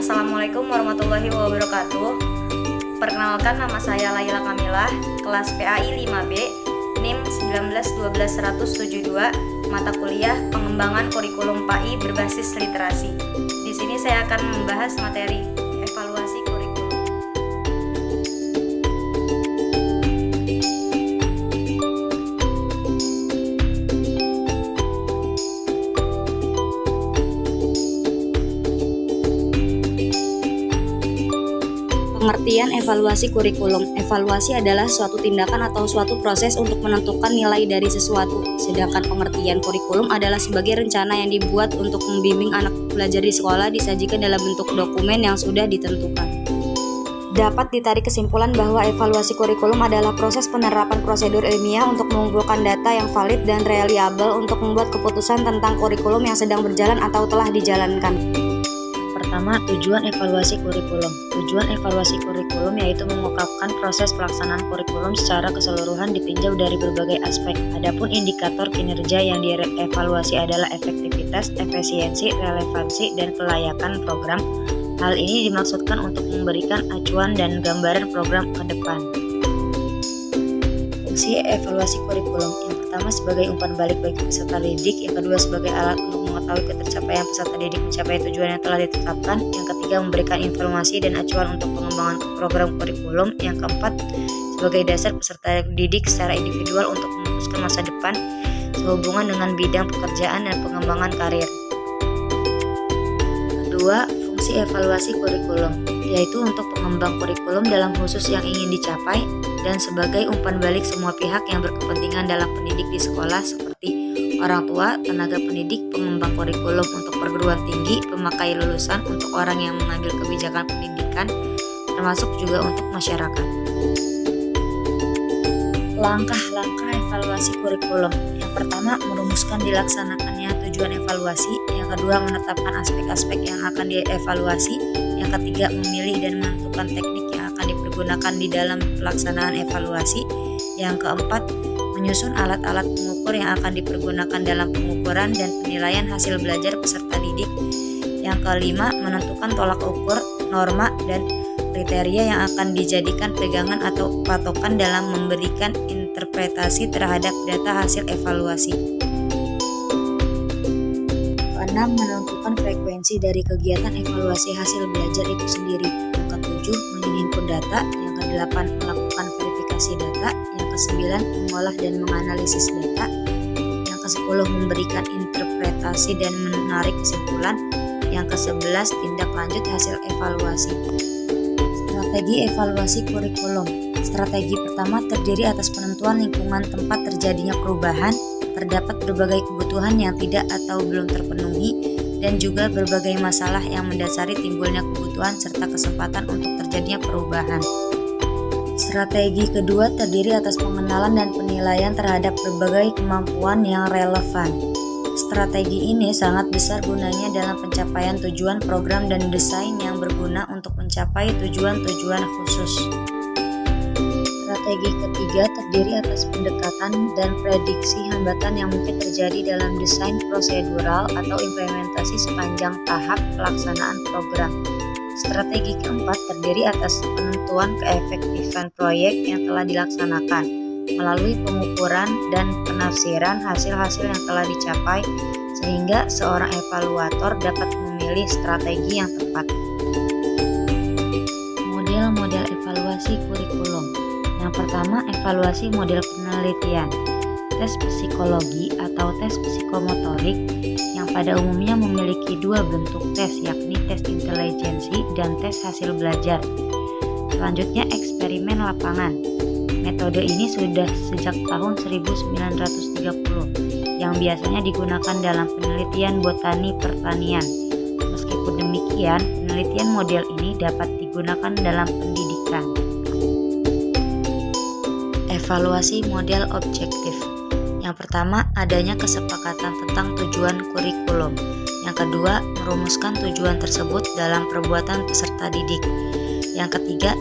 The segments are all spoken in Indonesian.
Assalamualaikum warahmatullahi wabarakatuh. Perkenalkan, nama saya Laila Kamilah, kelas PAI 5B, NIM 1912172, mata kuliah Pengembangan Kurikulum PAI berbasis literasi. Di sini saya akan membahas materi evaluasi kurikulum. Pengertian evaluasi kurikulum. Evaluasi adalah suatu tindakan atau suatu proses untuk menentukan nilai dari sesuatu. Sedangkan pengertian kurikulum adalah sebagai rencana yang dibuat untuk membimbing anak belajar di sekolah, disajikan dalam bentuk dokumen yang sudah ditentukan. Dapat ditarik kesimpulan bahwa evaluasi kurikulum adalah proses penerapan prosedur ilmiah untuk mengumpulkan data yang valid dan reliable untuk membuat keputusan tentang kurikulum yang sedang berjalan atau telah dijalankan. Pertama, tujuan evaluasi kurikulum. Tujuan evaluasi kurikulum yaitu mengungkapkan proses pelaksanaan kurikulum secara keseluruhan ditinjau dari berbagai aspek. Adapun indikator kinerja yang dievaluasi adalah efektivitas, efisiensi, relevansi, dan kelayakan program. Hal ini dimaksudkan untuk memberikan acuan dan gambaran program ke depan. Fungsi evaluasi kurikulum. Yang pertama sebagai umpan balik bagi peserta didik, yang kedua sebagai alat untuk mengetahui ketercapaian peserta didik mencapai tujuan yang telah ditetapkan, yang ketiga memberikan informasi dan acuan untuk pengembangan program kurikulum, yang keempat sebagai dasar peserta didik secara individual untuk memutuskan masa depan sehubungan dengan bidang pekerjaan dan pengembangan karir. Kedua, fungsi evaluasi kurikulum, yaitu untuk pengembang kurikulum dalam khusus yang ingin dicapai dan sebagai umpan balik semua pihak yang berkepentingan dalam pendidik di sekolah seperti orang tua, tenaga pendidik, pengembang kurikulum untuk perguruan tinggi, pemakai lulusan, untuk orang yang mengambil kebijakan pendidikan, termasuk juga untuk masyarakat. Langkah-langkah evaluasi kurikulum. Yang pertama, merumuskan dilaksanakannya tujuan evaluasi. Yang kedua, menetapkan aspek-aspek yang akan dievaluasi. Yang ketiga, memilih dan menentukan teknik yang akan dipergunakan di dalam pelaksanaan evaluasi. Yang keempat, menyusun alat-alat pengukur yang akan dipergunakan dalam pengukuran dan penilaian hasil belajar peserta didik. Yang kelima, menentukan tolak ukur, norma, dan kriteria yang akan dijadikan pegangan atau patokan dalam memberikan interpretasi terhadap data hasil evaluasi. Keenam, menentukan frekuensi dari kegiatan evaluasi hasil belajar itu sendiri. Yang ketujuh, menghimpun data. Yang kedelapan, melakukan verifikasi data. Yang kesembilan, mengolah dan menganalisis data. Yang kesepuluh, memberikan interpretasi dan menarik kesimpulan. Yang kesebelas, tindak lanjut hasil evaluasi. Strategi evaluasi kurikulum. Strategi pertama terdiri atas penentuan lingkungan tempat terjadinya perubahan. Terdapat berbagai kebutuhan yang tidak atau belum terpenuhi dan juga berbagai masalah yang mendasari timbulnya kebutuhan serta kesempatan untuk terjadinya perubahan. Strategi kedua terdiri atas pengenalan dan penilaian terhadap berbagai kemampuan yang relevan. Strategi ini sangat besar gunanya dalam pencapaian tujuan program dan desain yang berguna untuk mencapai tujuan-tujuan khusus. Strategi ketiga terdiri atas pendekatan dan prediksi hambatan yang mungkin terjadi dalam desain prosedural atau implementasi sepanjang tahap pelaksanaan program. Strategi keempat terdiri atas penentuan keefektifan proyek yang telah dilaksanakan melalui pengukuran dan penafsiran hasil-hasil yang telah dicapai sehingga seorang evaluator dapat memilih strategi yang tepat. Model-model evaluasi kurikulum. Yang pertama, evaluasi model penelitian. Tes psikologi atau tes psikomotorik yang pada umumnya memiliki dua bentuk tes, yakni tes intelijensi dan tes hasil belajar. Selanjutnya, eksperimen lapangan. Metode ini sudah sejak tahun 1930 yang biasanya digunakan dalam penelitian botani pertanian. Meskipun demikian, penelitian model ini dapat digunakan dalam pendidikan. Evaluasi model objektif. Yang pertama, adanya kesepakatan tentang tujuan kurikulum. Yang kedua, merumuskan tujuan tersebut dalam perbuatan peserta didik. Yang ketiga,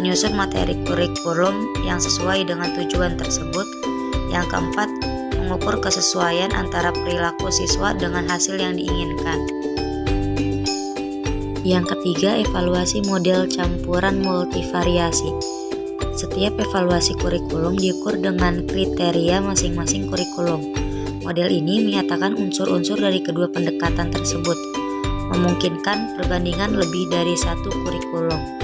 menyusun materi kurikulum yang sesuai dengan tujuan tersebut. Yang keempat, mengukur kesesuaian antara perilaku siswa dengan hasil yang diinginkan. Yang ketiga, evaluasi model campuran multivariasi. Setiap evaluasi kurikulum diukur dengan kriteria masing-masing kurikulum. Model ini menyatakan unsur-unsur dari kedua pendekatan tersebut, memungkinkan perbandingan lebih dari satu kurikulum.